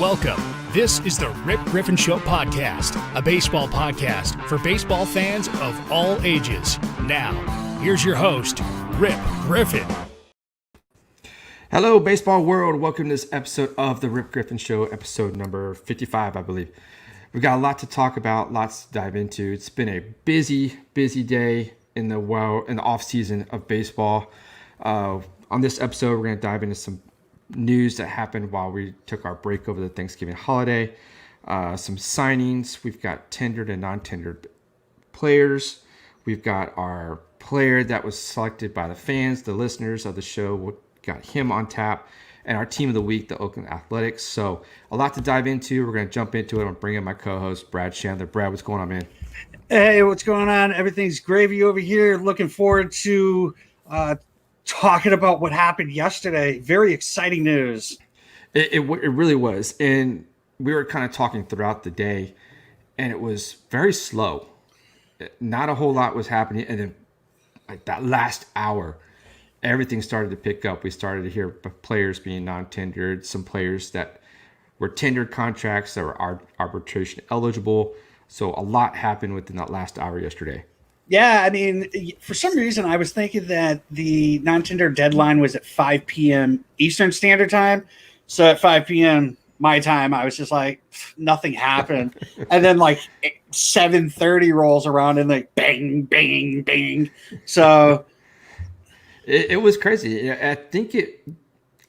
Welcome. This is the Rip Griffin Show podcast, a baseball podcast for baseball fans of all ages. Now, here's your host, Rip Griffin. Hello, baseball world. Welcome to this episode of the Rip Griffin Show, episode number 55, I believe. We've got a lot to talk about, lots to dive into. It's been a busy day in the off season of baseball. On this episode, we're going to dive into some news that happened while we took our break over the Thanksgiving holiday. Some signings. We've got tendered and non-tendered players. We've got our player that was selected by the fans, the listeners of the show. We got him on tap. And our team of the week, the Oakland Athletics. So a lot to dive into. We're going to jump into it. I'm going to bring in my co-host, Brad Chandler. Brad, what's going on, man? Hey, what's going on? Everything's gravy over here. Looking forward to talking about what happened yesterday. Very exciting news. It really was. And we were kind of talking throughout the day, and it was very slow. Not a whole lot was happening. And then like that last hour, everything started to pick up. We started to hear players being non-tendered, some players that were tendered contracts that were arbitration eligible. So a lot happened within that last hour yesterday. Yeah, I mean, for some reason, I was thinking that the non-tender deadline was at 5 p.m. Eastern Standard Time. So at 5 p.m. my time, I was just like, nothing happened. And then like 7:30 rolls around and like bang, bang, bang. So it was crazy. I think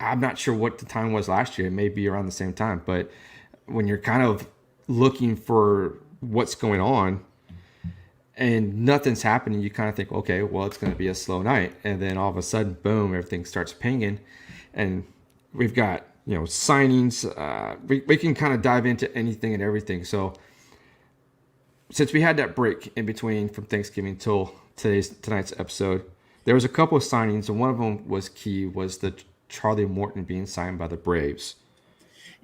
I'm not sure what the time was last year. It may be around the same time. But when you're kind of looking for what's going on and nothing's happening, you kind of think, okay, well, it's going to be a slow night. And then all of a sudden, boom, everything starts pinging. And we've got, signings. We can kind of dive into anything and everything. So since we had that break in between from Thanksgiving till tonight's episode, there was a couple of signings, and one of them was key, was the Charlie Morton being signed by the Braves.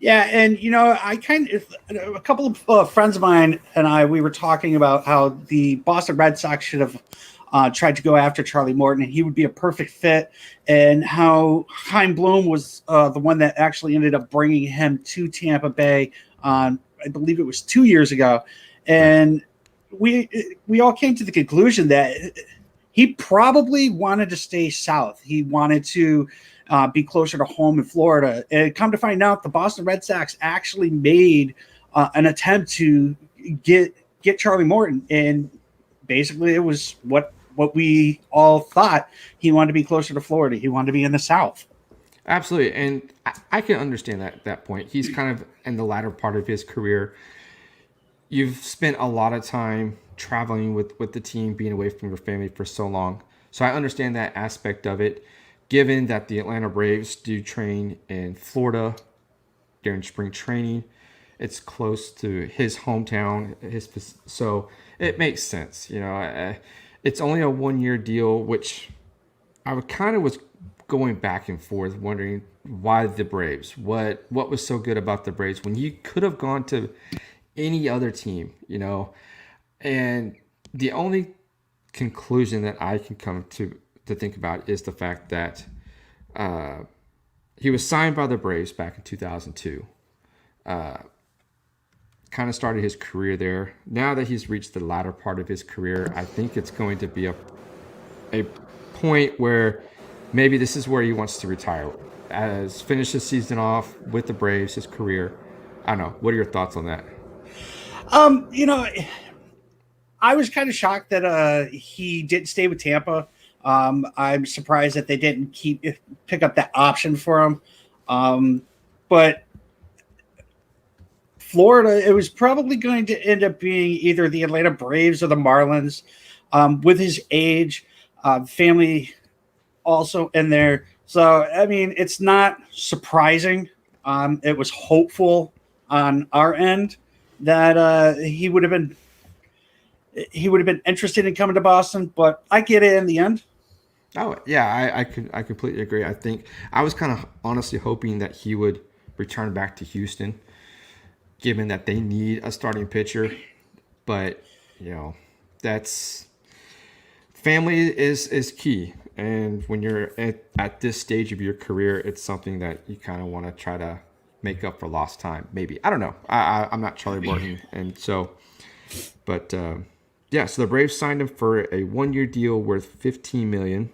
yeah, and a couple of friends of mine and we were talking about how the Boston Red Sox should have tried to go after Charlie Morton, and he would be a perfect fit, and how Chaim Bloom was the one that actually ended up bringing him to Tampa Bay I believe it was 2 years ago, and we all came to the conclusion that he probably wanted to stay south. He wanted to be closer to home in Florida. And come to find out, the Boston Red Sox actually made an attempt to get Charlie Morton. And basically it was what we all thought. He wanted to be closer to Florida. He wanted to be in the South. Absolutely. And I can understand that point. He's kind of in the latter part of his career. You've spent a lot of time traveling with the team, being away from your family for so long. So I understand that aspect of it, given that the Atlanta Braves do train in Florida during spring training. It's close to his hometown, so it makes sense. It's only a 1-year deal, which I was going back and forth, wondering why the Braves. What was so good about the Braves when you could have gone to any other team, And the only conclusion that I can come to think about is the fact that he was signed by the Braves back in 2002. Kind of started his career there. Now that he's reached the latter part of his career, I think it's going to be a point where maybe this is where he wants to retire. As finish his season off with the Braves, his career. I don't know. What are your thoughts on that? I was kind of shocked that he didn't stay with Tampa. I'm surprised that they didn't pick up that option for him. But Florida, it was probably going to end up being either the Atlanta Braves or the Marlins. With his age, family also in there. So, I mean, it's not surprising. It was hopeful on our end that he would have been interested in coming to Boston, but I get it in the end. Oh yeah, I completely agree. I think I was kind of honestly hoping that he would return back to Houston, given that they need a starting pitcher. But that's family is key, And when you're at this stage of your career, it's something that you kind of want to try to make up for lost time. Maybe. I don't know. I'm not Charlie Morton. And so, but yeah, so the Braves signed him for a 1-year deal worth $15 million.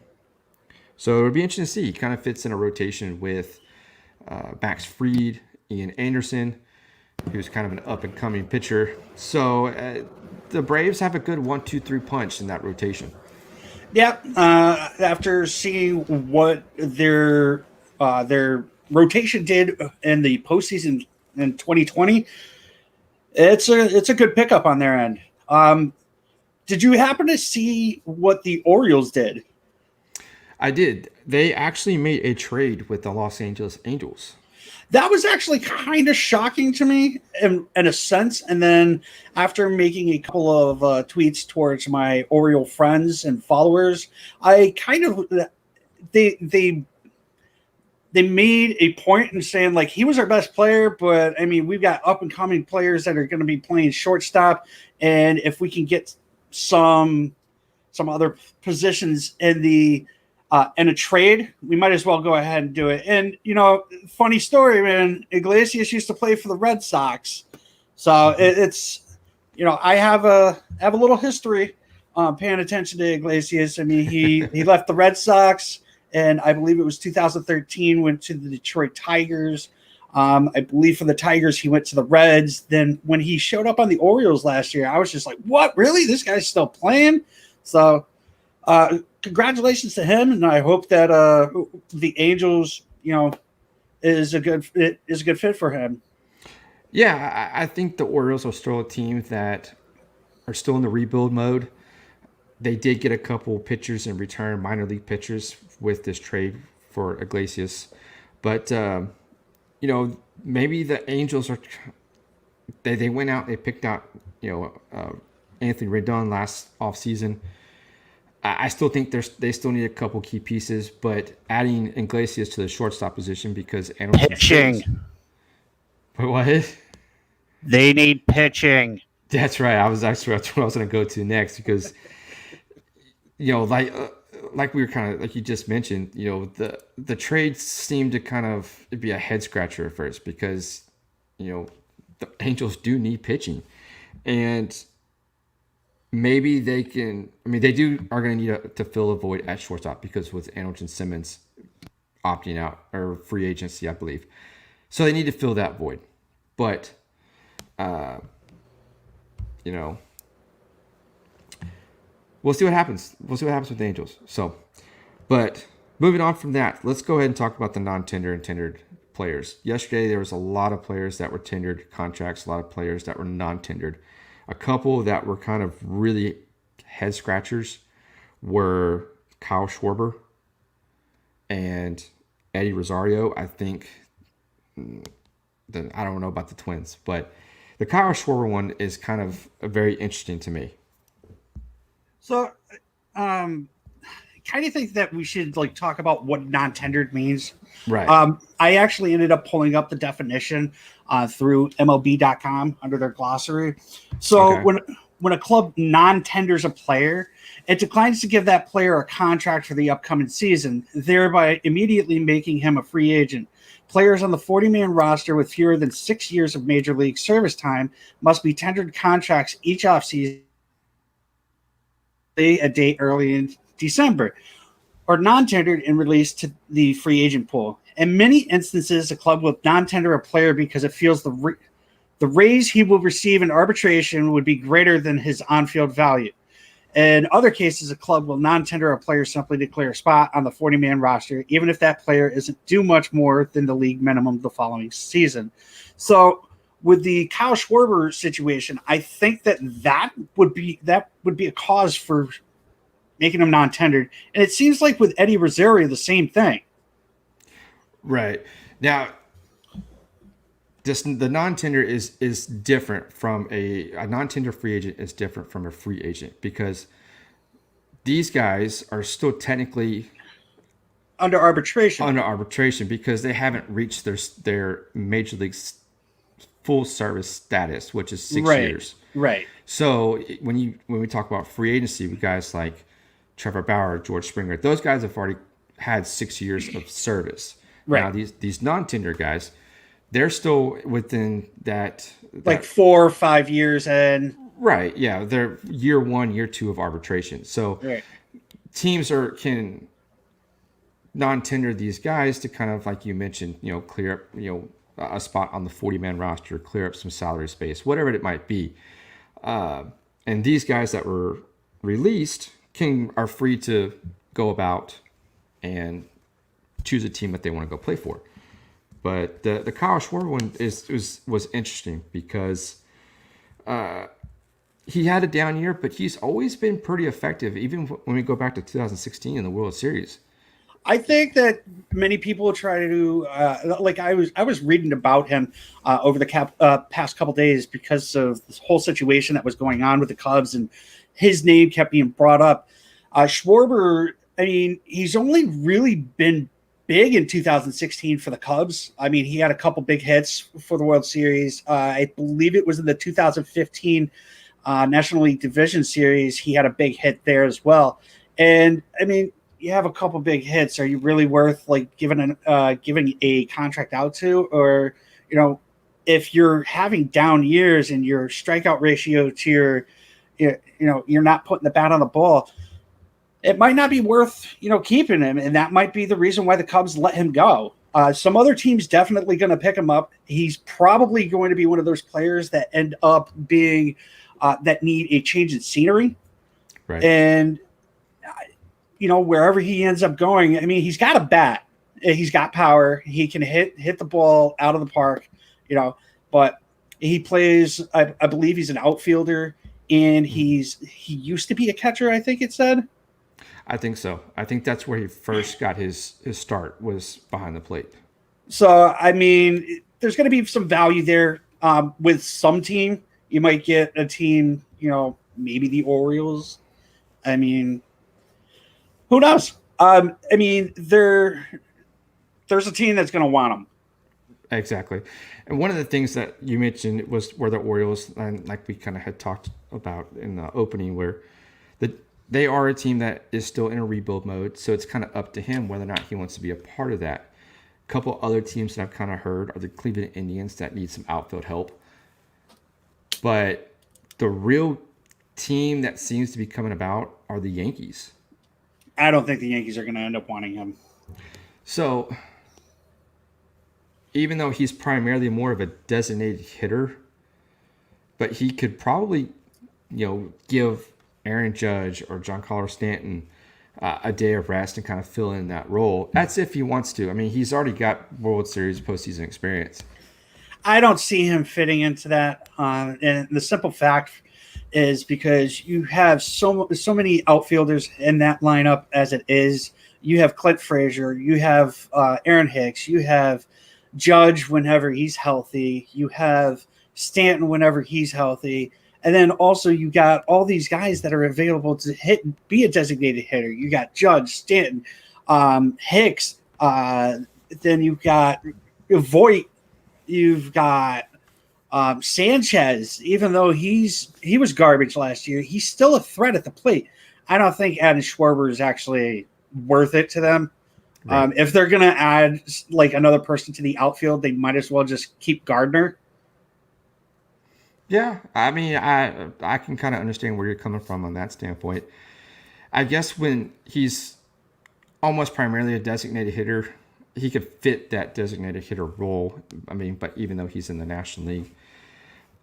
So it'll be interesting to see. He kind of fits in a rotation with Max Fried, Ian Anderson, who's kind of an up-and-coming pitcher. So the Braves have a good 1-2-3 punch in that rotation. Yeah. After seeing what their rotation did in the postseason in 2020, it's a good pickup on their end. Did you happen to see what the Orioles did? I did. They actually made a trade with the Los Angeles Angels. That was actually kind of shocking to me in a sense. And then after making a couple of tweets towards my Oriole friends and followers, I kind of they made a point in saying, like, he was our best player, but I mean, we've got up and coming players that are going to be playing shortstop, and if we can get some other positions in a trade, we might as well go ahead and do it. And, you know, funny story, man, Iglesias used to play for the Red Sox. So it's, you know, I have a little history paying attention to Iglesias. I mean, he left the Red Sox, and I believe it was 2013, went to the Detroit Tigers. I believe for the Tigers, he went to the Reds. Then when he showed up on the Orioles last year, I was just like, what, really? This guy's still playing? So congratulations to him, and I hope that the Angels, you know, is a good fit for him. Yeah, I think the Orioles are still a team that are still in the rebuild mode. They did get a couple pitchers in return, minor league pitchers, with this trade for Iglesias. But, you know, maybe the Angels are – they went out, they picked out, you know, Anthony Rendon last offseason. I still think they still need a couple key pieces, but adding Iglesias to the shortstop position because pitching. What? They need pitching. That's right. That's what I was going to go to next because, you know, like we were kind of like you just mentioned, you know, the trades seemed to kind of be a head scratcher at first because, you know, the Angels do need pitching, and maybe they can. I mean, they are going to need to fill a void at shortstop because with Andrelton Simmons opting out or free agency, I believe, so they need to fill that void. But, you know, we'll see what happens. We'll see what happens with the Angels. So, but moving on from that, let's go ahead and talk about the non-tender and tendered players. Yesterday, there was a lot of players that were tendered contracts, a lot of players that were non-tendered. A couple that were kind of really head scratchers were Kyle Schwarber and Eddie Rosario. I think I don't know about the Twins, but the Kyle Schwarber one is kind of very interesting to me. So, kind of think that we should like talk about what non-tendered means. Right. I actually ended up pulling up the definition through MLB.com under their glossary. So Okay. when a club non-tenders a player, it declines to give that player a contract for the upcoming season, thereby immediately making him a free agent. Players on the 40-man roster with fewer than 6 years of major league service time must be tendered contracts each offseason, a date early in December, or non-tendered and released to the free agent pool. In many instances, a club will non-tender a player because it feels the raise he will receive in arbitration would be greater than his on-field value. In other cases, a club will non-tender a player simply to clear a spot on the 40-man roster, even if that player isn't due much more than the league minimum the following season. So with the Kyle Schwarber situation, I think that would be a cause for making him non-tendered. And it seems like with Eddie Rosario, the same thing. Right. Now, the non-tender is different from a non-tender free agent is different from a free agent because these guys are still technically under arbitration because they haven't reached their major league full service status, which is 6 years. Right. So when we talk about free agency with guys like Trevor Bauer, George Springer. Those guys have already had 6 years of service. Right. Now, these non-tenure guys, they're still within that like 4 or 5 years and right. Yeah, they're year 1, year 2 of arbitration. So right. teams can non-tender these guys to kind of, like you mentioned, clear up, a spot on the 40-man roster, clear up some salary space, whatever it might be. And these guys that were released are free to go about and choose a team that they want to go play for. But the Kyle Schwarber one was interesting because he had a down year, but he's always been pretty effective, even when we go back to 2016 in the World Series. I think that many people try to like I was reading about him over the past couple days because of this whole situation that was going on with the Cubs, and his name kept being brought up. Schwarber, I mean, he's only really been big in 2016 for the Cubs. I mean, he had a couple big hits for the World Series. I believe it was in the 2015 National League Division Series. He had a big hit there as well. And I mean, you have a couple big hits. Are you really worth like giving a contract out to? Or, if you're having down years and your strikeout ratio to you're not putting the bat on the ball, it might not be worth, keeping him. And that might be the reason why the Cubs let him go. Some other teams definitely going to pick him up. He's probably going to be one of those players that end up being that need a change in scenery. Right. And, wherever he ends up going, I mean, he's got a bat. He's got power. He can hit the ball out of the park, but he plays, I believe he's an outfielder, and he used to be a catcher, I think it said. I think so. I think that's where he first got his start, was behind the plate. So, I mean, there's going to be some value there with some team. You might get a team, maybe the Orioles. I mean, who knows? I mean, there's a team that's going to want him. Exactly. And one of the things that you mentioned were the Orioles, and like we kind of had talked about in the opening, where they are a team that is still in a rebuild mode. So it's kind of up to him whether or not he wants to be a part of that. A couple other teams that I've kind of heard are the Cleveland Indians that need some outfield help. But the real team that seems to be coming about are the Yankees. I don't think the Yankees are going to end up wanting him. So even though he's primarily more of a designated hitter, but he could probably, give Aaron Judge or Giancarlo Stanton a day of rest and kind of fill in that role. That's if he wants to. I mean, he's already got World Series postseason experience. I don't see him fitting into that. And the simple fact is because you have so many outfielders in that lineup as it is. You have Clint Frazier, you have Aaron Hicks, you have Judge whenever he's healthy, you have Stanton whenever he's healthy, and then also you got all these guys that are available to be a designated hitter. You got Judge, Stanton, Hicks, then you've got Voit, you've got Sanchez. Even though he was garbage last year, he's still a threat at the plate. I don't think adding Schwarber is actually worth it to them. Right. If they're going to add like another person to the outfield, they might as well just keep Gardner. Yeah, I mean, I can kind of understand where you're coming from on that standpoint. I guess when he's almost primarily a designated hitter, he could fit that designated hitter role. I mean, but even though he's in the National League.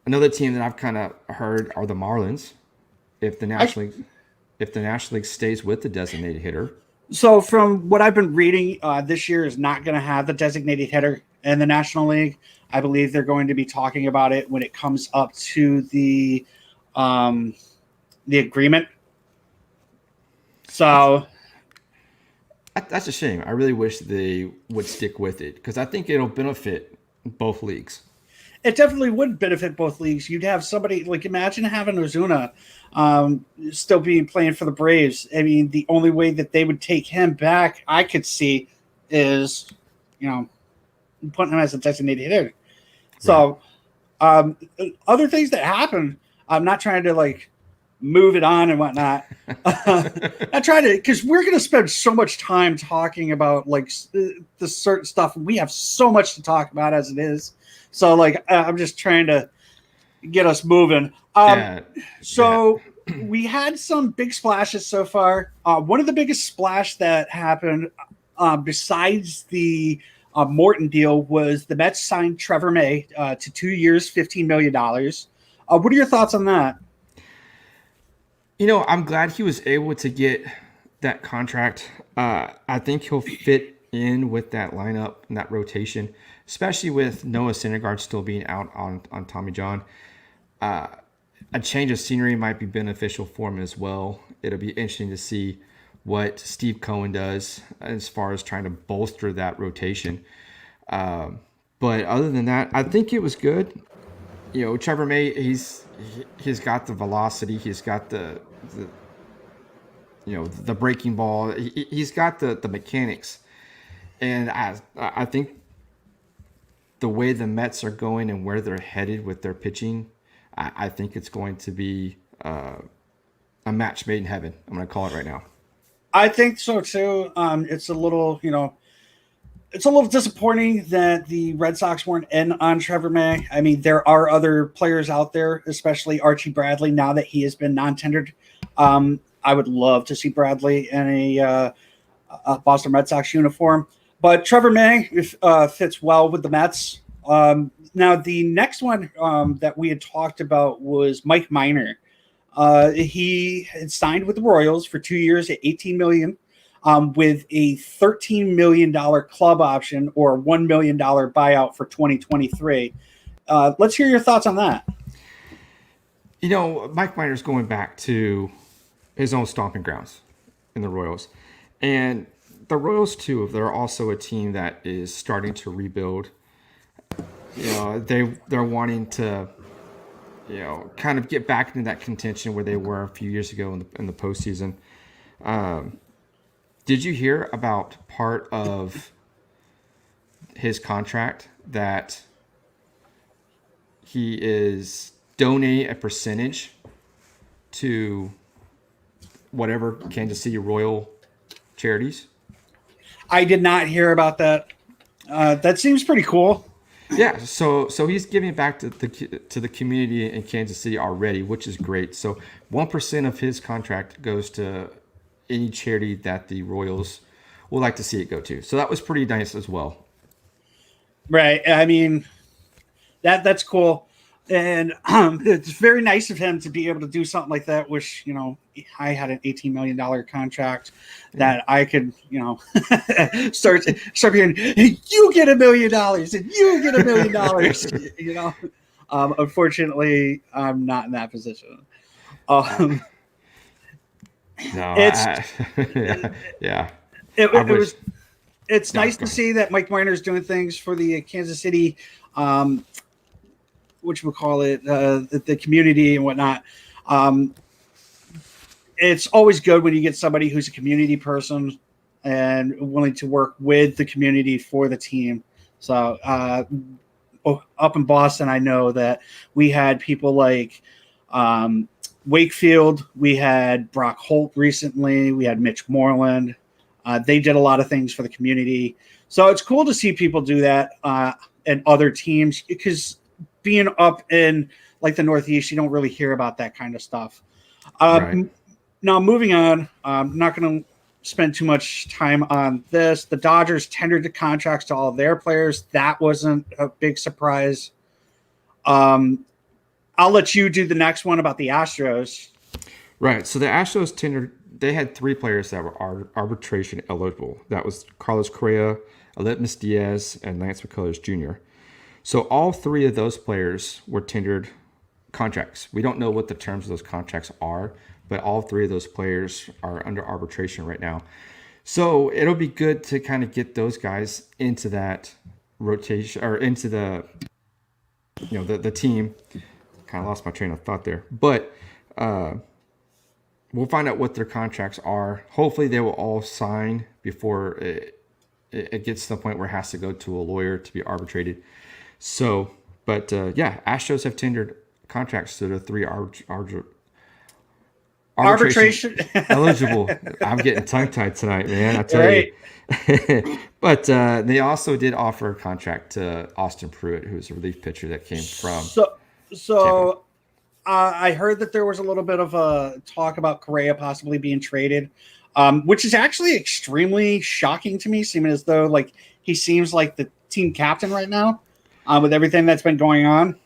Another team that I've kind of heard are the Marlins. If the National League stays with the designated hitter. So from what I've been reading, this year is not going to have the designated hitter in the National League. I believe they're going to be talking about it when it comes up to the agreement. So that's a shame. I really wish they would stick with it because I think it'll benefit both leagues. It definitely would benefit both leagues. You'd have somebody like imagine having Ozuna still being playing for the Braves. I mean, the only way that they would take him back, I could see, is putting him as a designated hitter. So, other things that happen. I'm not trying to move it on and whatnot. I try to, because we're going to spend so much time talking about like the certain stuff. We have so much to talk about as it is. So like, I'm just trying to get us moving. So we had some big splashes so far. One of the biggest splash that happened besides the Morton deal was the Mets signed Trevor May to 2 years, $15 million. What are your thoughts on that? I'm glad he was able to get that contract. I think he'll fit in with that lineup and that rotation, especially with Noah Syndergaard still being out on Tommy John. A change of scenery might be beneficial for him as well. It'll be interesting to see what Steve Cohen does as far as trying to bolster that rotation. But other than that, I think it was good. Trevor May, he's got the velocity. He's got the breaking ball. He's got the mechanics. And I think the way the Mets are going and where they're headed with their pitching, I think it's going to be a match made in heaven. I'm going to call it right now. I think so too. It's a little, it's a little disappointing that the Red Sox weren't in on Trevor May. I mean, there are other players out there, especially Archie Bradley, now that he has been non-tendered. I would love to see Bradley in a Boston Red Sox uniform. But Trevor May fits well with the Mets. Now, the next one that we had talked about was Mike Minor. He had signed with the Royals for 2 years at $18 million. With a $13 million club option or $1 million buyout for 2023. Let's hear your thoughts on that. Mike Minor's going back to his own stomping grounds in the Royals. And the Royals, too, they're also a team that is starting to rebuild. They're wanting to, kind of get back into that contention where they were a few years ago in the postseason. Did you hear about part of his contract that he is donating a percentage to whatever Kansas City Royal charities? I did not hear about that. That seems pretty cool. Yeah, so he's giving back to the community in Kansas City already, which is great. So 1% of his contract goes to any charity that the Royals would like to see it go to. So that was pretty nice as well. Right. I mean, that's cool. And it's very nice of him to be able to do something like that, which, I had an $18 million contract that I could, start hearing, you get $1 million and you get $1 million, unfortunately, I'm not in that position. No, yeah. It's nice to see that Mike Minor's doing things for the Kansas City, the community and whatnot. It's always good when you get somebody who's a community person and willing to work with the community for the team. So up in Boston, I know that we had people like Wakefield, we had Brock Holt recently, we had Mitch Moreland. They did a lot of things for the community. So it's cool to see people do that and other teams, because being up in like the Northeast, you don't really hear about that kind of stuff. Right. Now, moving on, I'm not going to spend too much time on this. The Dodgers tendered the contracts to all of their players. That wasn't a big surprise. I'll let you do the next one about the Astros. Right. So the Astros tendered, they had 3 players that were arbitration eligible. That was Carlos Correa, Aledmys Diaz, and Lance McCullers Jr. So all 3 of those players were tendered contracts. We don't know what the terms of those contracts are, but all 3 of those players are under arbitration right now. So it'll be good to kind of get those guys into that rotation or into the team. Kind of lost my train of thought there, but we'll find out what their contracts are. Hopefully they will all sign before it gets to the point where it has to go to a lawyer to be arbitrated. So, but Astros have tendered contracts to the 3 arbitration eligible. I'm getting tongue-tied tonight, man. I tell you. But they also did offer a contract to Austin Pruitt, who's a relief pitcher that came from. So I heard that there was a little bit of a talk about Correa possibly being traded, which is actually extremely shocking to me, seeming as though like he seems like the team captain right now with everything that's been going on.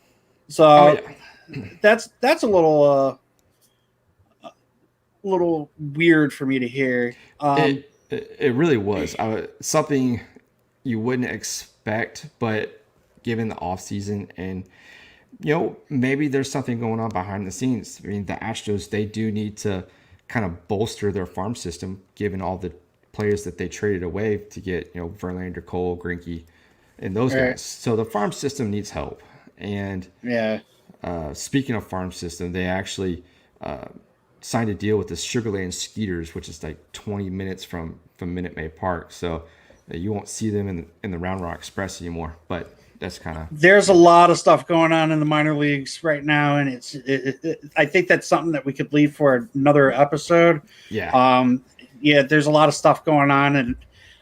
So that's a little weird for me to hear. It really was something you wouldn't expect, but given the offseason and, maybe there's something going on behind the scenes. I mean, the Astros, they do need to kind of bolster their farm system, given all the players that they traded away to get, Verlander, Cole, Greinke, and those guys. So the farm system needs help. And speaking of farm system, they actually signed a deal with the Sugarland Skeeters, which is like 20 minutes from Minute Maid Park. So you won't see them in the Round Rock Express anymore. But that's kind of... There's a lot of stuff going on in the minor leagues right now, and I think that's something that we could leave for another episode. Yeah. There's a lot of stuff going on, and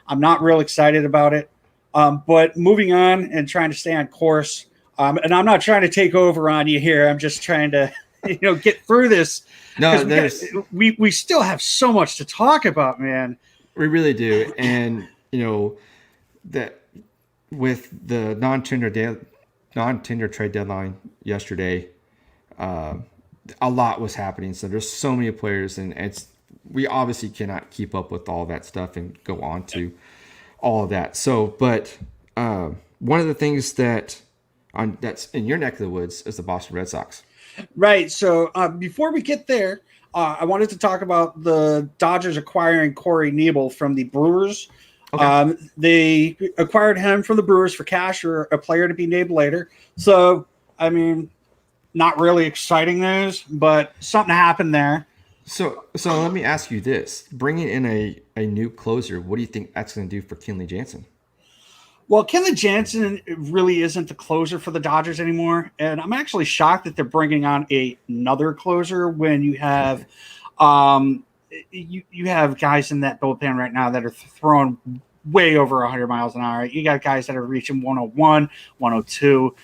I'm not real excited about it. But moving on and trying to stay on course, and I'm not trying to take over on you here. I'm just trying to, get through this. No, we still have so much to talk about, man. We really do. And, that with the non-tender trade deadline yesterday, a lot was happening. So there's so many players, and we obviously cannot keep up with all that stuff and go on to all of that. So, but one of the things that's in your neck of the woods is the Boston Red Sox. Right. So before we get there, I wanted to talk about the Dodgers acquiring Corey Knebel from the Brewers. Okay. They acquired him from the Brewers for cash or a player to be named later. So, I mean, not really exciting news, but something happened there. So let me ask you this. Bringing in a new closer, what do you think that's going to do for Kenley Jansen? Well, Kenley Jansen really isn't the closer for the Dodgers anymore, and I'm actually shocked that they're bringing on another closer when you have you have guys in that bullpen right now that are throwing way over 100 miles an hour. You got guys that are reaching 101, 102.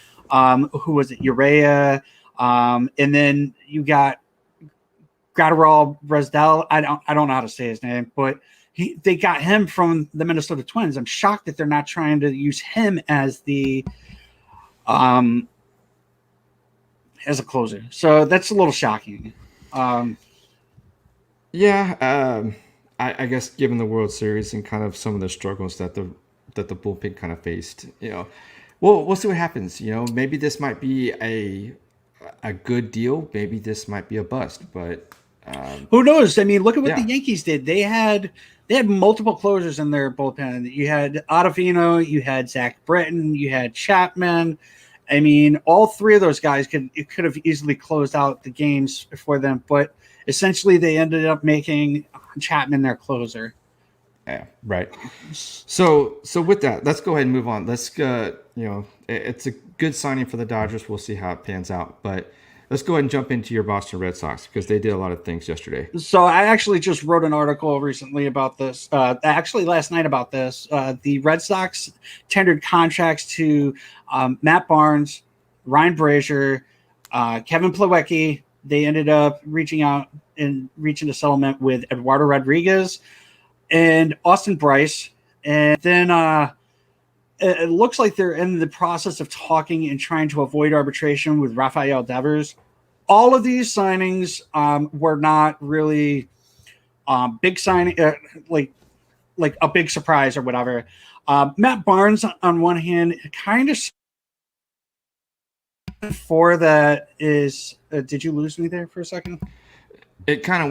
Who was it? Urea, and then you got Graterol Bresdell. I don't know how to say his name, but they got him from the Minnesota Twins. I'm shocked that they're not trying to use him as the as a closer. So that's a little shocking. I guess given the World Series and kind of some of the struggles that the bullpen kind of faced, we'll see what happens. Maybe this might be a good deal. Maybe this might be a bust, but who knows? I mean, look at what the Yankees did. They had multiple closers in their bullpen. You had Ottavino, you had Zach Britton, you had Chapman. I mean, all three of those guys could have easily closed out the games for them, but essentially they ended up making Chapman their closer. Yeah, right. So with that, let's go ahead and move on. Let's it's a good signing for the Dodgers. We'll see how it pans out, but let's go ahead and jump into your Boston Red Sox because they did a lot of things yesterday. So I actually just wrote an article recently about this. Actually, last night about this. The Red Sox tendered contracts to Matt Barnes, Ryan Brazier, Kevin Plawecki. They ended up reaching a settlement with Eduardo Rodriguez and Austin Bryce. And then it looks like they're in the process of talking and trying to avoid arbitration with Rafael Devers. All of these signings were not really big signing, like a big surprise or whatever. Matt Barnes, on one hand, kind of for that is. Did you lose me there for a second? It kind of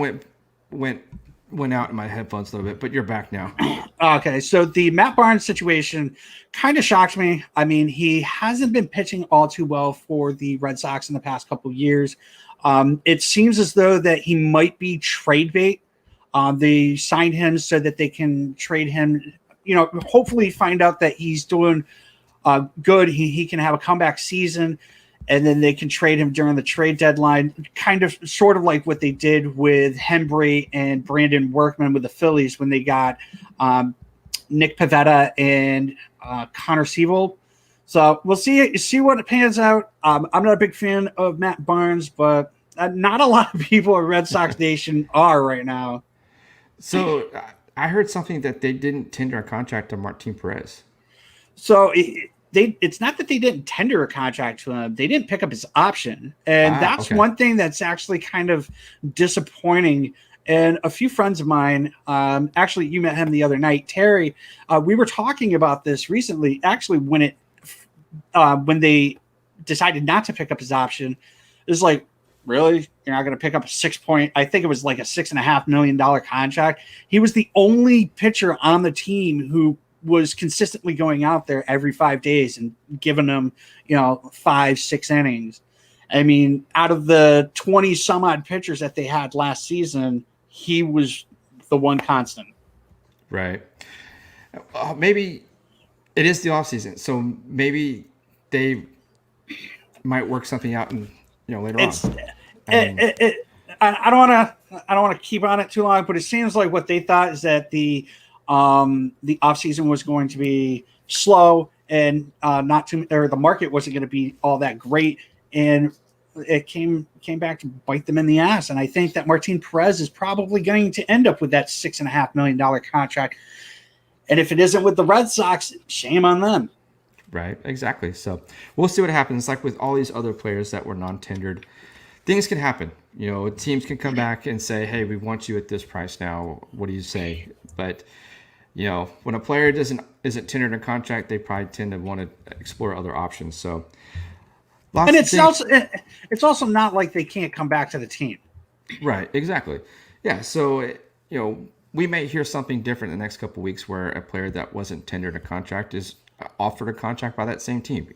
went out in my headphones a little bit, but you're back now. Okay, so the Matt Barnes situation kind of shocked me. I mean, he hasn't been pitching all too well for the Red Sox in the past couple of years. It seems as though that he might be trade bait. They signed him so that they can trade him, hopefully find out that he's doing good. He can have a comeback season. and then they can trade him during the trade deadline, kind of sort of like what they did with Hembree and Brandon Workman with the Phillies when they got Nick Pivetta and Connor Seawold. So we'll see what pans out. I'm not a big fan of Matt Barnes, but not a lot of people in Red Sox Nation are right now. So I heard something that they didn't tender a contract to Martin Perez. So it's not that they didn't tender a contract to him; they didn't pick up his option, and that's okay. one thing that's actually kind of disappointing. And a few friends of mine, actually, you met him the other night, Terry. We were talking about this recently. Actually, when they decided not to pick up his option, it was like, really, you're not going to pick up I think it was like a $6.5 million contract. He was the only pitcher on the team who was consistently going out there every 5 days and giving them, 5-6 innings. I mean, out of the 20 some odd pitchers that they had last season, he was the one constant. Right. Maybe it is the off season, so maybe they might work something out later on. I don't want to keep on it too long, but it seems like what they thought is that the off season was going to be slow and the market wasn't going to be all that great, and it came back to bite them in the ass. And I think that Martin Perez is probably going to end up with that $6.5 million contract. And if it isn't with the Red Sox, shame on them. Right, exactly. So we'll see what happens. Like with all these other players that were non-tendered, things can happen. Teams can come back and say, hey, we want you at this price now. What do you say? But, when a player isn't tendered a contract, they probably tend to want to explore other options. So, and it's also not like they can't come back to the team. Right, exactly. Yeah, so, we may hear something different in the next couple of weeks where a player that wasn't tendered a contract is offered a contract by that same team.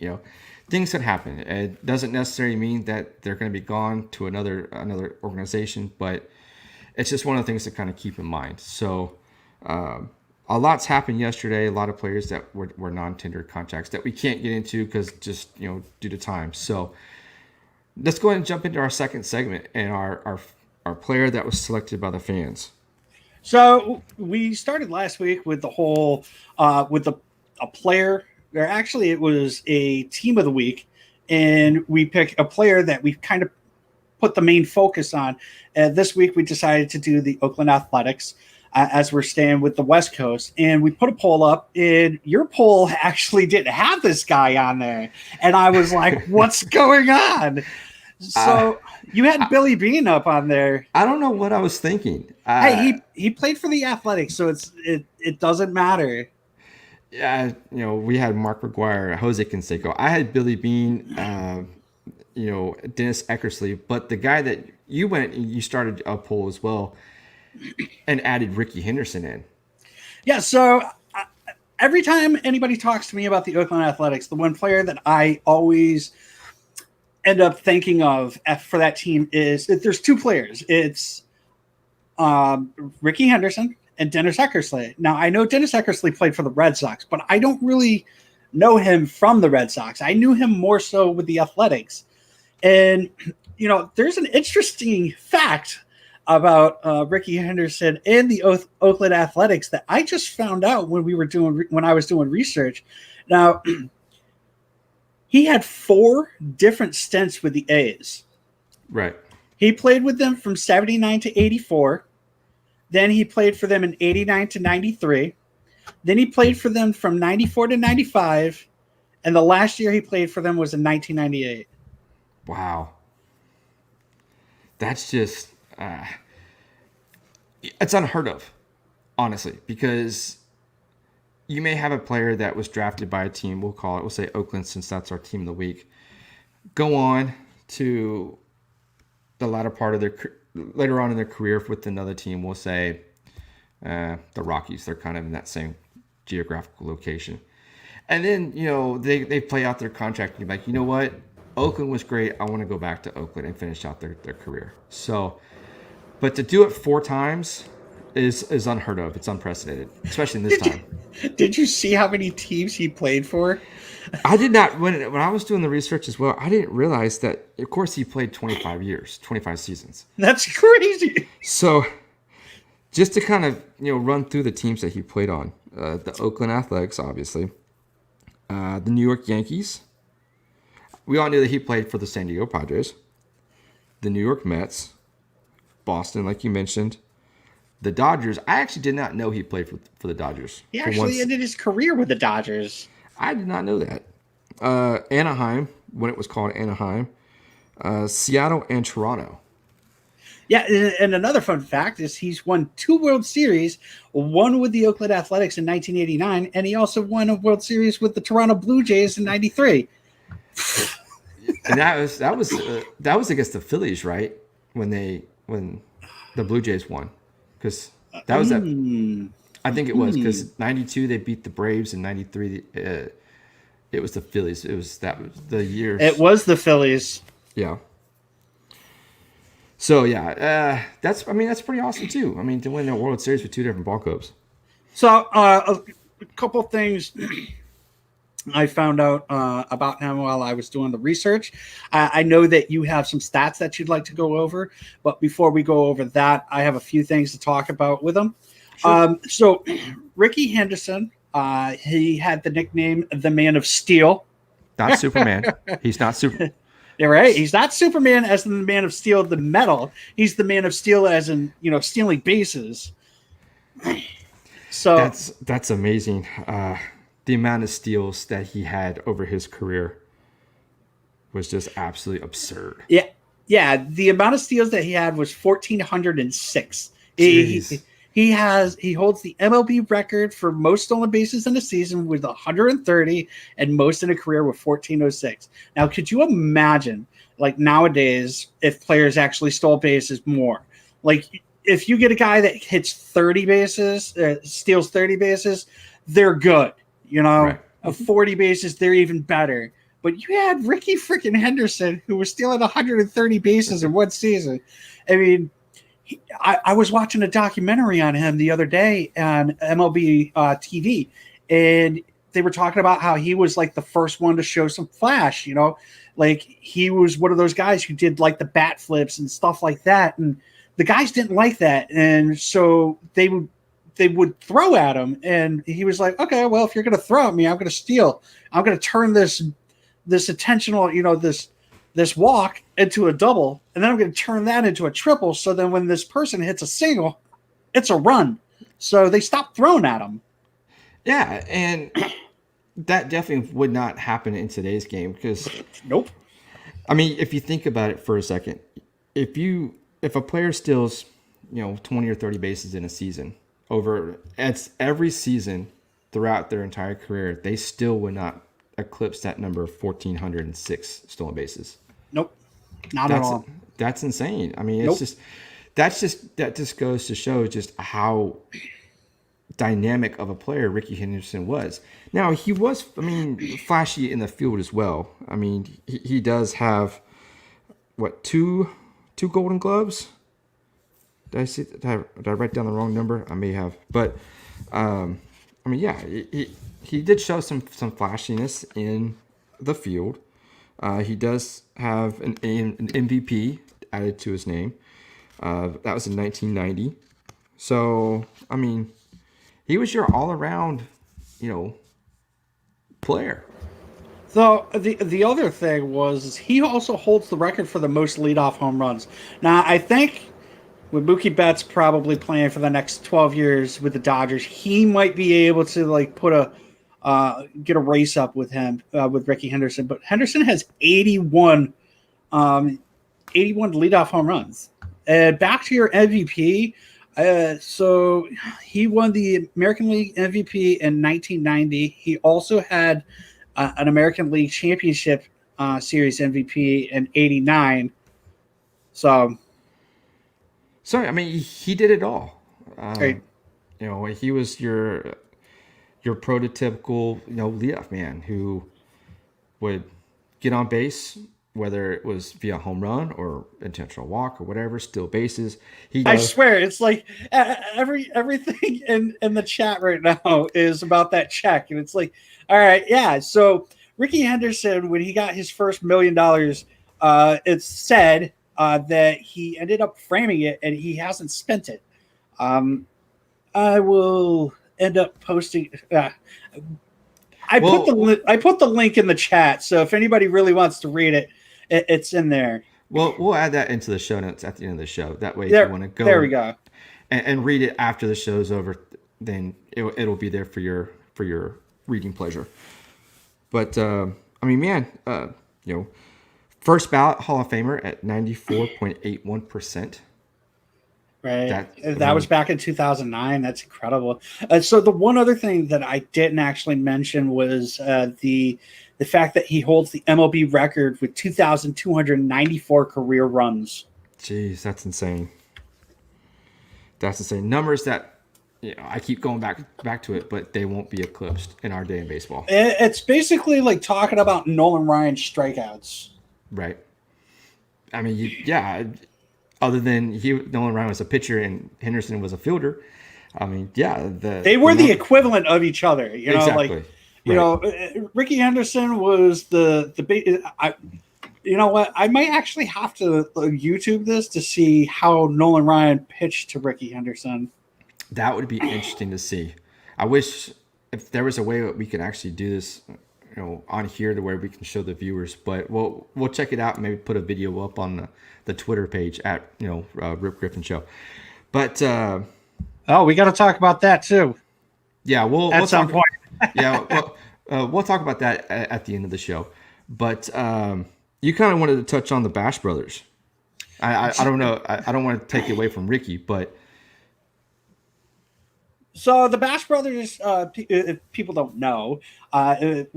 Things could happen. It doesn't necessarily mean that they're going to be gone to another organization, but it's just one of the things to kind of keep in mind. So a lot's happened yesterday. A lot of players that were non-tendered contracts that we can't get into because just due to time. So let's go ahead and jump into our second segment and our player that was selected by the fans. So we started last week with the whole with a player. Or actually, it was a team of the week, and we picked a player that we kind of put the main focus on. This week, we decided to do the Oakland Athletics as we're staying with the West Coast, and we put a poll up, and your poll actually didn't have this guy on there, and I was like, what's going on? So you had Billy Beane up on there. I don't know what I was thinking. Hey, he played for the Athletics, so it doesn't matter. Yeah, we had Mark McGuire, Jose Canseco. I had Billy Beane, Dennis Eckersley. But the guy that you started a poll as well and added Ricky Henderson in. Yeah, so every time anybody talks to me about the Oakland Athletics, the one player that I always end up thinking of for that team is there's two players. It's Ricky Henderson and Dennis Eckersley. Now, I know Dennis Eckersley played for the Red Sox, but I don't really know him from the Red Sox. I knew him more so with the Athletics. And, there's an interesting fact about Ricky Henderson and the Oakland Athletics that I just found out when I was doing research. Now, he had 4 different stints with the A's. Right. He played with them from 79 to 84. Then he played for them in 89 to 93. Then he played for them from 94 to 95. And the last year he played for them was in 1998. Wow. That's just, it's unheard of, honestly, because you may have a player that was drafted by a team, we'll say Oakland since that's our team of the week, go on to the later on in their career with another team, we'll say the Rockies. They're kind of in that same geographical location. And then, they play out their contract. And you're like, you know what? Oakland was great. I want to go back to Oakland and finish out their career. So, but to do it 4 times is unheard of. It's unprecedented, especially in this time. Did you see how many teams he played for? I did not when I was doing the research as well. I didn't realize that. Of course, he played 25 years, 25 seasons. That's crazy. So, just to kind of run through the teams that he played on: the Oakland Athletics, obviously, the New York Yankees. We all knew that he played for the San Diego Padres, the New York Mets, Boston, like you mentioned, the Dodgers. I actually did not know he played for the Dodgers. He actually ended his career with the Dodgers. I did not know that. Anaheim, when it was called Anaheim, Seattle, and Toronto. Yeah, and another fun fact is he's won 2 World Series, one with the Oakland Athletics in 1989, and he also won a World Series with the Toronto Blue Jays in 93. And that was against the Phillies, right? When the Blue Jays won, because that was I think it was because 92 they beat the Braves, and 93 it was the Phillies. It was the year. It was the Phillies. Yeah. So yeah, that's pretty awesome too. I mean, to win the World Series with 2 different ball clubs. So a couple things I found out about him while I was doing the research. I know that you have some stats that you'd like to go over, but before we go over that, I have a few things to talk about with him. Sure. So Rickey Henderson, he had the nickname the Man of Steel. Not Superman. He's not Superman. You're right. He's not Superman as the Man of Steel, the metal. He's the Man of Steel as in, stealing bases. So that's amazing. The amount of steals that he had over his career was just absolutely absurd. Yeah. Yeah. The amount of steals that he had was 1,406. He holds the MLB record for most stolen bases in a season with 130 and most in a career with 1,406. Now, could you imagine, like nowadays, if players actually stole bases more? Like if you get a guy that hits 30 bases, steals 30 bases, they're good. Right. Of 40 bases, they're even better. But you had Rickey freaking Henderson, who was stealing 130 bases in one season. I mean, I was watching a documentary on him the other day on MLB TV, and they were talking about how he was like the first one to show some flash, like he was one of those guys who did like the bat flips and stuff like that. And the guys didn't like that. And so they would throw at him, and he was like, okay, well, if you're going to throw at me, I'm going to steal. I'm going to turn this intentional, this walk into a double, and then I'm going to turn that into a triple. So then when this person hits a single, it's a run. So they stopped throwing at him. Yeah, and that definitely would not happen in today's game because nope. I mean, if you think about it for a second, if a player steals, 20 or 30 bases in a season, it's every season throughout their entire career, they still would not eclipse that number of 1,406 stolen bases. Nope, not at all. That's insane. I mean, that just goes to show just how dynamic of a player Rickey Henderson was. Now he was, flashy in the field as well. I mean, he does have two Golden Gloves. Did I write down the wrong number? I may have, but he did show some flashiness in the field. He does have an MVP added to his name. That was in 1990. So, I mean, he was your all-around, player. So the other thing was he also holds the record for the most leadoff home runs. Now, I think with Mookie Betts probably playing for the next 12 years with the Dodgers, he might be able to get a race up with him, with Rickey Henderson. But Henderson has 81 leadoff home runs. And back to your MVP. So he won the American League MVP in 1990. He also had an American League Championship Series MVP in 89. So, I mean, he did it all. right. He was your prototypical, leadoff man who would get on base, whether it was via home run or intentional walk or whatever, steal bases. I swear, it's like everything in the chat right now is about that check, and it's like, all right, yeah. So Ricky Henderson, when he got his first $1 million, it's said that he ended up framing it and he hasn't spent it. I will end up posting. I put the link in the chat, so if anybody really wants to read it, it's in there. Well, we'll add that into the show notes at the end of the show. That way, if There, you want to go, there we go. and read it after the show's over, then it'll be there for your reading pleasure. But I mean, man, first ballot Hall of Famer at 94.81%. Right. That was back in 2009. That's incredible. So the one other thing that I didn't actually mention was the fact that he holds the MLB record with 2,294 career runs. Jeez, that's insane. That's insane. Numbers that I keep going back to it, but they won't be eclipsed in our day in baseball. It's basically like talking about Nolan Ryan strikeouts. Right. I mean, other than Nolan Ryan was a pitcher and Henderson was a fielder. I mean, they were the equivalent of each other. Exactly. Ricky Henderson was you know what? I might actually have to YouTube this to see how Nolan Ryan pitched to Ricky Henderson. That would be interesting to see. I wish if there was a way that we could actually do this, on here to where we can show the viewers. But we'll check it out and maybe put a video up on the Twitter page at Rip Griffin Show. But we got to talk about that too. Yeah, we'll some point. We'll talk about that at the end of the show. But you kind of wanted to touch on the Bash Brothers. I don't know. I don't want to take it away from Ricky, but. So the Bash Brothers, if people don't know,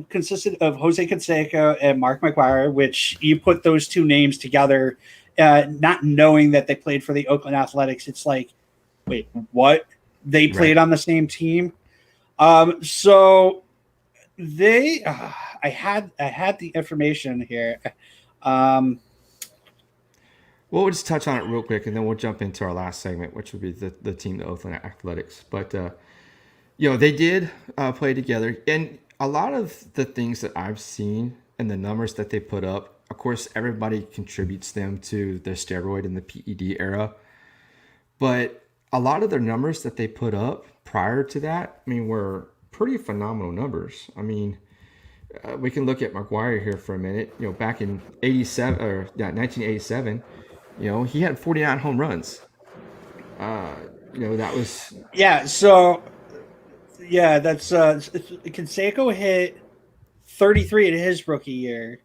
consisted of Jose Canseco and Mark McGwire, which you put those two names together, not knowing that they played for the Oakland Athletics. It's like, wait, what? They played on the same team. So they, I had the information here. We'll just touch on it real quick, and then we'll jump into our last segment, which would be the team, the Oakland Athletics. But, they did play together. And a lot of the things that I've seen and the numbers that they put up, of course, everybody contributes them to the steroid and the PED era. But a lot of their numbers that they put up prior to that, were pretty phenomenal numbers. We can look at McGwire here for a minute. Back in 1987, he had 49 home runs. That was So that's Canseco hit 33 in his rookie year,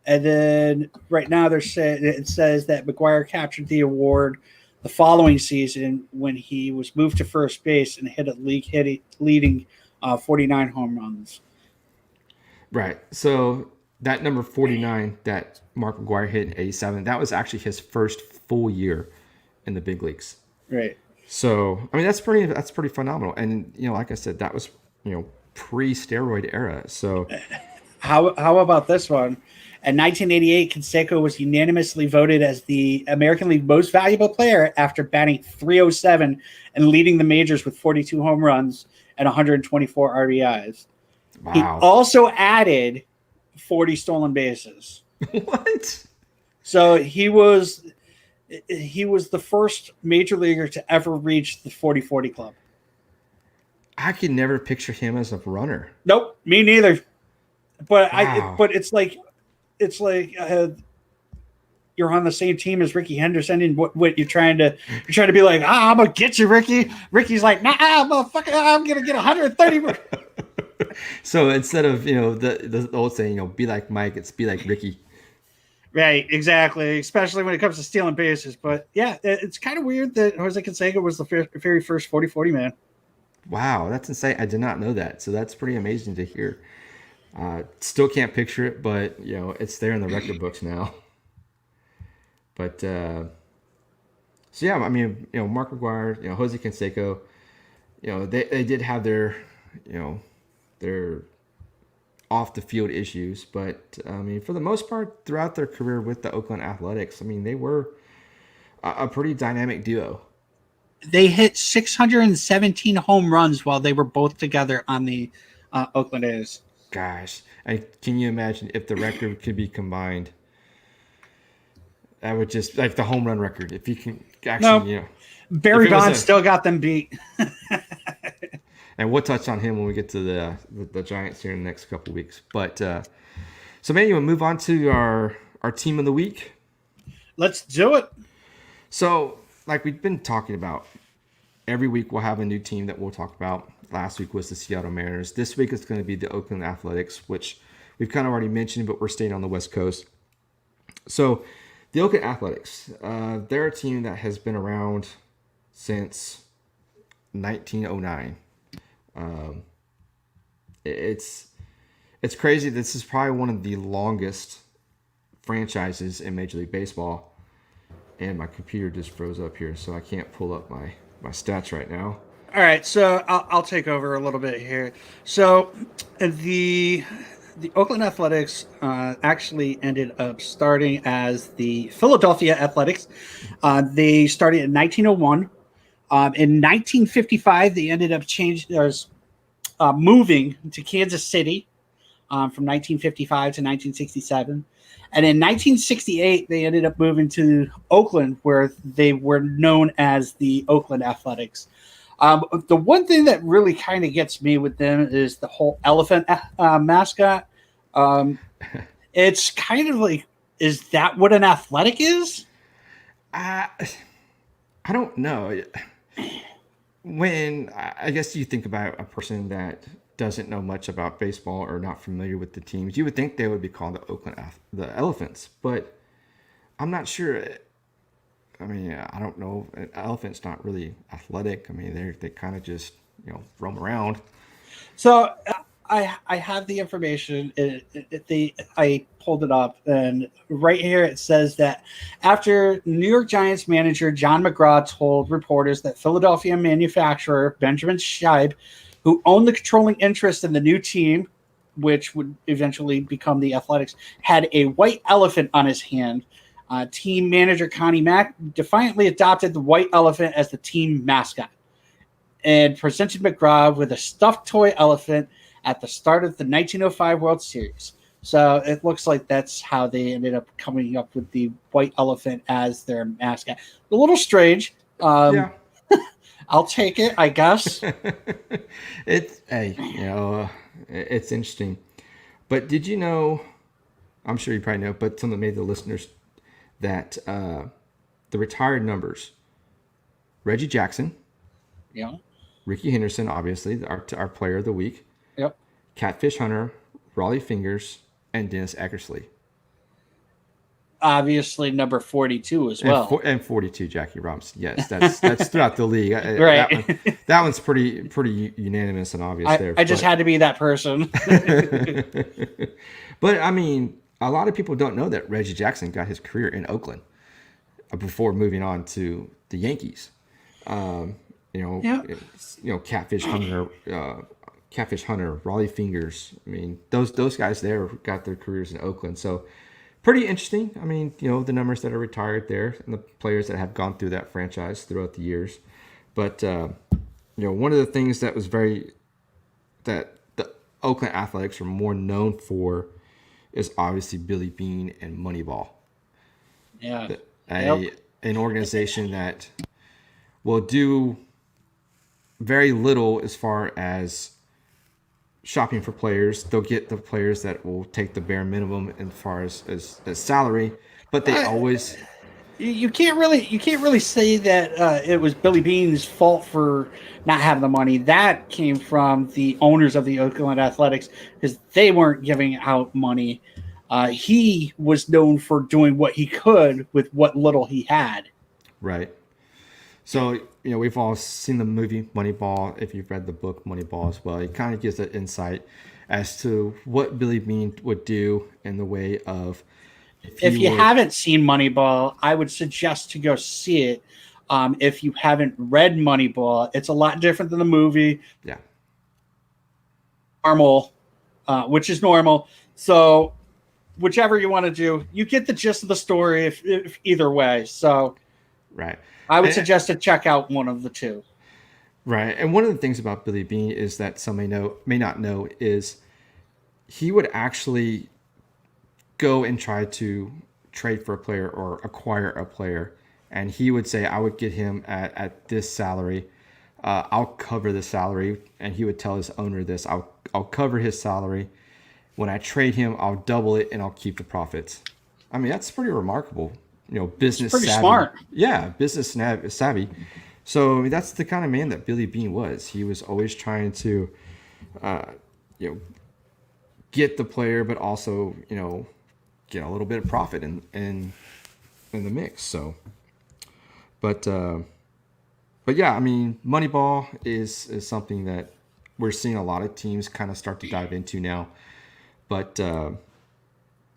and then right now it says that McGwire captured the award the following season when he was moved to first base and hit a leading 49 home runs. Right. So that number 49 that Mark McGwire hit in 87, that was actually his first full year in the big leagues. Right. So, that's pretty phenomenal. And, like I said, that was, pre-steroid era. So how about this one? In 1988, Canseco was unanimously voted as the American League most valuable player after batting .307 and leading the majors with 42 home runs and 124 RBIs. Wow. He also added 40 stolen bases. What? So he was the first major leaguer to ever reach the 40-40 club. I could never picture him as a runner. Nope, me neither. But wow. But it's like you're on the same team as Ricky Henderson, and what you're trying to be like, I'm gonna get you, Ricky. Ricky's like, nah, motherfucker, I'm gonna get 130. So instead of the old saying, be like Mike, it's be like Ricky. Right, exactly. Especially when it comes to stealing bases. But yeah, it's kind of weird that Jose Canseco was the very first 40-40 man. Wow, that's insane. I did not know that. So that's pretty amazing to hear. Still can't picture it, but it's there in the record books now. But so yeah, Mark McGwire, Jose Canseco, they did have their off the field issues, but for the most part, throughout their career with the Oakland Athletics, they were a pretty dynamic duo. They hit 617 home runs while they were both together on the Oakland A's. gosh. And can you imagine if the record could be combined? That would just like the home run record. If you can actually, No. Barry if it was Bonds still got them beat. and we'll touch on him when we get to the Giants here in the next couple weeks. But so maybe we'll move on to our team of the week. Let's do it. So, like we've been talking about, every week we'll have a new team that we'll talk about. Last week was the Seattle Mariners. This week it's going to be the Oakland Athletics, which we've kind of already mentioned, but we're staying on the West Coast. So, the Oakland Athletics, they're a team that has been around since 1909. It's crazy. This is probably one of the longest franchises in Major League Baseball. And my computer just froze up here, so I can't pull up my stats right now. All right, so I'll take over a little bit here. So the Oakland Athletics actually ended up starting as the Philadelphia Athletics. They started in 1901. In 1955, they ended up moving to Kansas City from 1955 to 1967. And in 1968, they ended up moving to Oakland, where they were known as the Oakland Athletics. The one thing that really kind of gets me with them is the whole elephant mascot. It's kind of like, is that what an athletic is? I don't know. When I guess you think about a person that doesn't know much about baseball or not familiar with the teams, you would think they would be called the Elephants, but I'm not sure. I mean, I don't know. An elephant's not really athletic. I mean, they kind of just roam around. So I have the information. I pulled it up, and right here it says that after New York Giants manager John McGraw told reporters that Philadelphia manufacturer Benjamin Scheib, who owned the controlling interest in the new team, which would eventually become the Athletics, had a white elephant on his hand. Team manager Connie Mack defiantly adopted the white elephant as the team mascot and presented McGraw with a stuffed toy elephant at the start of the 1905 World Series. So it looks like that's how they ended up coming up with the white elephant as their mascot. A little strange. Yeah. I'll take it, I guess. It's interesting. But did you know, I'm sure you probably know, but some of maybe the listeners, that the retired numbers, Reggie Jackson, Yeah. Ricky Henderson, obviously, our player of the week, Yep. Catfish Hunter, Raleigh Fingers, and Dennis Eckersley. Obviously, number 42 as well. And 42, Jackie Robinson. Yes, that's throughout the league. Right. That one's pretty unanimous and obvious there. I just had to be that person. But, I mean, a lot of people don't know that Reggie Jackson got his career in Oakland before moving on to the Yankees. Catfish Hunter, Raleigh Fingers. I mean, those guys there got their careers in Oakland. So pretty interesting. I mean, the numbers that are retired there and the players that have gone through that franchise throughout the years. But one of the things that was that the Oakland Athletics are more known for is obviously Billy Beane and Moneyball. Yeah. An organization that will do very little as far as shopping for players. They'll get the players that will take the bare minimum as far as salary, but they always. You can't really say that it was Billy Beane's fault for not having the money. That came from the owners of the Oakland Athletics because they weren't giving out money. He was known for doing what he could with what little he had. Right. So, we've all seen the movie Moneyball. If you've read the book Moneyball as well, it kind of gives an insight as to what Billy Beane would do in the way of. If you haven't seen Moneyball, I would suggest to go see it. If you haven't read Moneyball, it's a lot different than the movie. Yeah. Normal, which is normal. So, whichever you want to do, you get the gist of the story if either way. So, right. I would suggest to check out one of the two. Right. And one of the things about Billy Beane is that some may not know is he would actually go and try to trade for a player or acquire a player, and he would say, I would get him at this salary. I'll cover the salary. And he would tell his owner this, I'll cover his salary. When I trade him, I'll double it and I'll keep the profits. I mean, that's pretty remarkable. Business pretty savvy. smart. Yeah, business savvy. So I mean, that's the kind of man that Billy Beane was. He was always trying to, get the player, but also, get a little bit of profit in the mix. So, but yeah, I mean, Moneyball is something that we're seeing a lot of teams kind of start to dive into now. But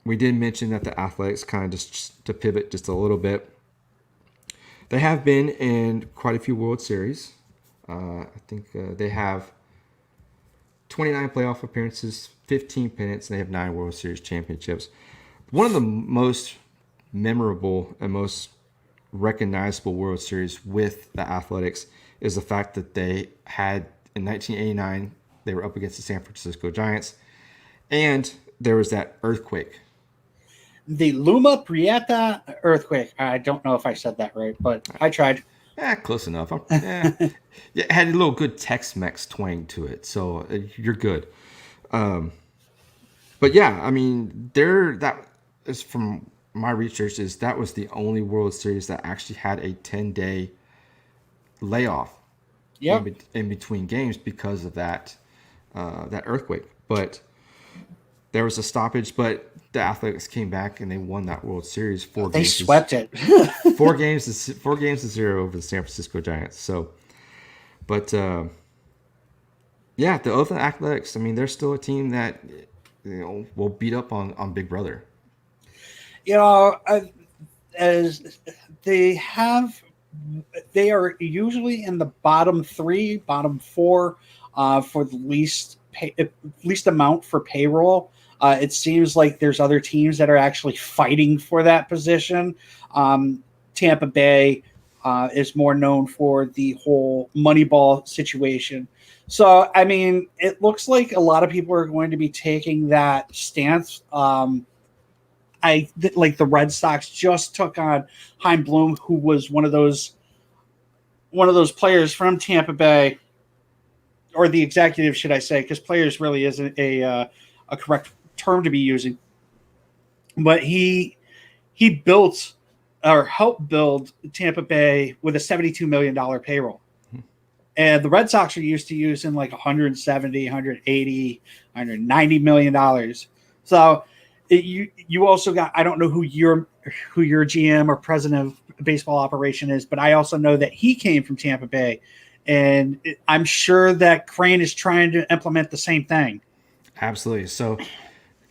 we did mention that the Athletics, kind of just to pivot just a little bit, they have been in quite a few World Series. I think they have 29 playoff appearances, 15 pennants, and they have 9 World Series championships. One of the most memorable and most recognizable World Series with the Athletics is the fact that they had, in 1989, they were up against the San Francisco Giants, and there was that earthquake. The Loma Prieta earthquake. I don't know if I said that right, but I tried. Close enough. Yeah, it had a little good Tex-Mex twang to it, so you're good. But yeah, I mean, that is, from my research, that was the only World Series that actually had a 10-day layoff in between games because of that earthquake. But there was a stoppage, but the Athletics came back and they won that World Series. They swept it. 4 games to 0 over the San Francisco Giants. So, but yeah, the Oakland Athletics, I mean, they're still a team that will beat up on Big Brother. As they are usually in the bottom 3, bottom 4 for the least amount for payroll. It seems like there's other teams that are actually fighting for that position. Tampa Bay is more known for the whole Moneyball situation. So, I mean, it looks like a lot of people are going to be taking that stance. Like the Red Sox just took on Chaim Bloom, who was one of those players from Tampa Bay, or the executive, should I say, because players really isn't a correct term to be using. But he built or helped build Tampa Bay with a $72 million payroll. And the Red Sox are used to using like 170, 180, 190 million dollars. So you also got, I don't know who your GM or president of baseball operation is, but I also know that he came from Tampa Bay, and I'm sure that Crane is trying to implement the same thing. Absolutely. So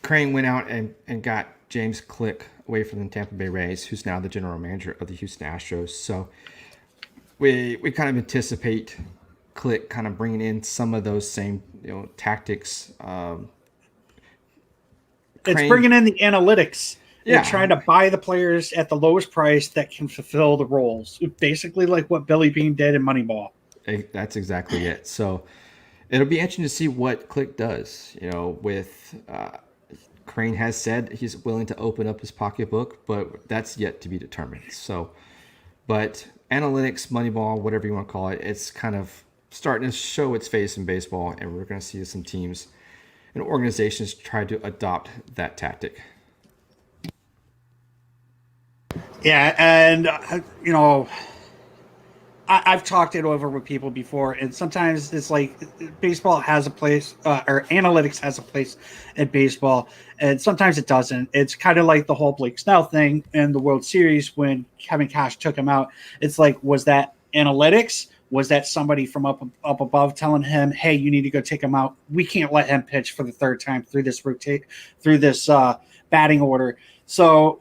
Crane went out and got James Click away from the Tampa Bay Rays, who's now the general manager of the Houston Astros. So we kind of anticipate Click kind of bringing in some of those same tactics. It's bringing in the analytics. Yeah, trying to buy the players at the lowest price that can fulfill the roles. Basically, like what Billy Beane did in Moneyball. That's exactly it. So it'll be interesting to see what Click does. With Crane has said he's willing to open up his pocketbook, but that's yet to be determined. So, but analytics, Moneyball, whatever you want to call it, it's kind of starting to show its face in baseball, and we're going to see some teams and organizations try to adopt that tactic. Yeah, and I've talked it over with people before, and sometimes it's like baseball has a place, or analytics has a place in baseball, and sometimes it doesn't. It's kind of like the whole Blake Snell thing in the World Series when Kevin Cash took him out. It's like, was that analytics? Was that somebody from up above telling him, "Hey, you need to go take him out. We can't let him pitch for the third time through this batting order. So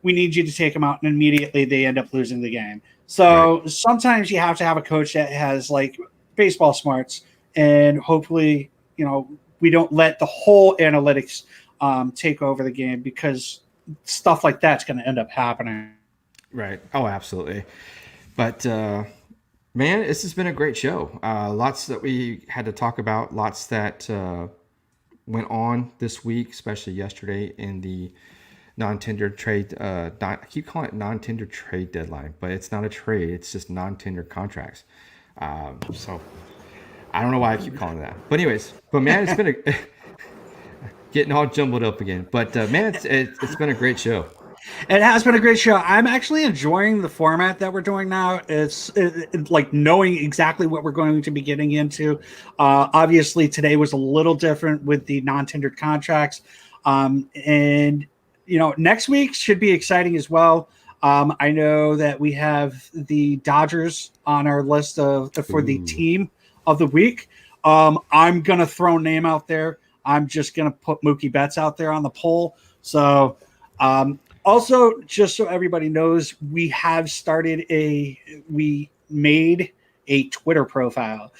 we need you to take him out." And immediately they end up losing the game. So Sometimes you have to have a coach that has like baseball smarts, and hopefully, we don't let the whole analytics take over the game, because stuff like that's going to end up happening. Right. Oh, absolutely. But man, this has been a great show. Lots that we had to talk about. Lots that went on this week, especially yesterday in the non-tender trade. I keep calling it non-tender trade deadline, but it's not a trade. It's just non-tender contracts. So I don't know why I keep calling it that. But anyways, man, it's been getting all jumbled up again. But man, it's been a great show. It has been a great show. I'm actually enjoying the format that we're doing now. It's like knowing exactly what we're going to be getting into. Obviously, today was a little different with the non-tendered contracts. And, next week should be exciting as well. I know that we have the Dodgers on our list for the team of the week. I'm going to throw a name out there. I'm just going to put Mookie Betts out there on the poll. So, also, just so everybody knows, we made a Twitter profile.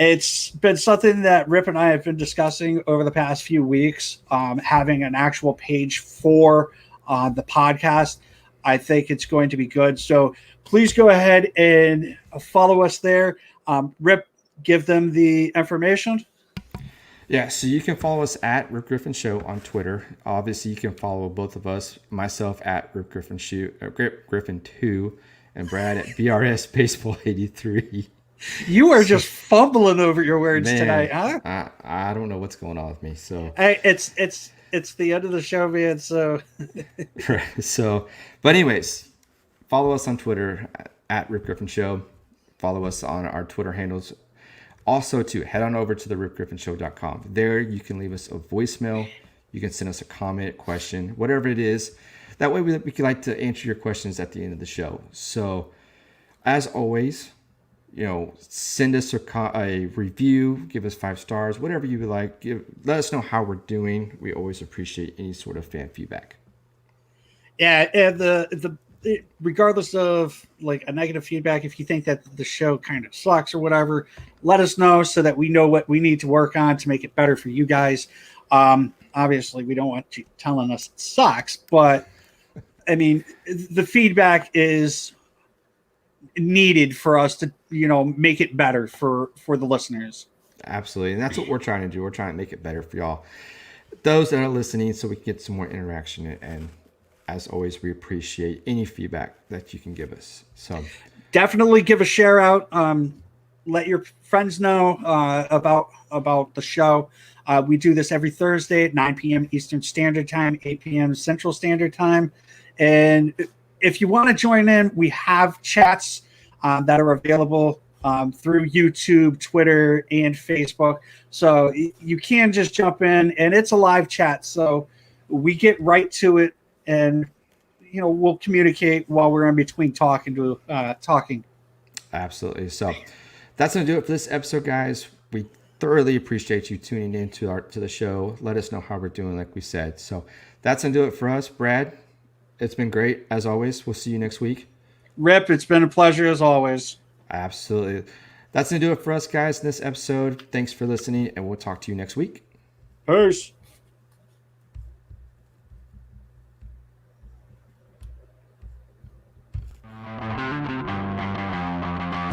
It's been something that Rip and I have been discussing over the past few weeks, having an actual page for the podcast. I think it's going to be good. So please go ahead and follow us there. Rip, give them the information. Yeah, so you can follow us at Rip Griffin Show on Twitter. Obviously, you can follow both of us, myself at Rip Griffin Griffin 2, and Brad at BRS Baseball 83. You are just fumbling over your words tonight, huh? I don't know what's going on with me. So hey, it's the end of the show, man. So, but anyways, follow us on Twitter at Rip Griffin Show. Follow us on our Twitter handles. Also, head on over to the ripgriffinshow.com. There, you can leave us a voicemail. You can send us a comment, question, whatever it is. That way, we can like to answer your questions at the end of the show. So, as always, send us a review, give us 5 stars, whatever you would like. Let us know how we're doing. We always appreciate any sort of fan feedback. Yeah, and regardless of like a negative feedback, if you think that the show kind of sucks or whatever, let us know so that we know what we need to work on to make it better for you guys. Obviously, we don't want you telling us it sucks, but I mean, the feedback is needed for us to, make it better for the listeners. Absolutely. And that's what we're trying to do. We're trying to make it better for y'all, those that are listening, so we can get some more interaction. And as always, we appreciate any feedback that you can give us. So definitely give a share out. Let your friends know about the show. We do this every Thursday at 9 p.m. Eastern Standard Time, 8 p.m. Central Standard Time. And if you want to join in, we have chats that are available through YouTube, Twitter, and Facebook. So you can just jump in, and it's a live chat. So we get right to it. And, we'll communicate while we're in between talking. Absolutely. So that's going to do it for this episode, guys. We thoroughly appreciate you tuning in to the show. Let us know how we're doing, like we said. So that's going to do it for us. Brad, it's been great, as always. We'll see you next week. Rip, it's been a pleasure, as always. Absolutely. That's going to do it for us, guys, in this episode. Thanks for listening, and we'll talk to you next week. Peace.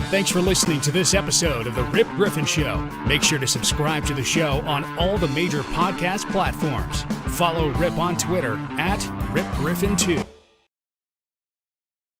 Thanks for listening to this episode of The Rip Griffin Show. Make sure to subscribe to the show on all the major podcast platforms. Follow Rip on Twitter at RipGriffin2.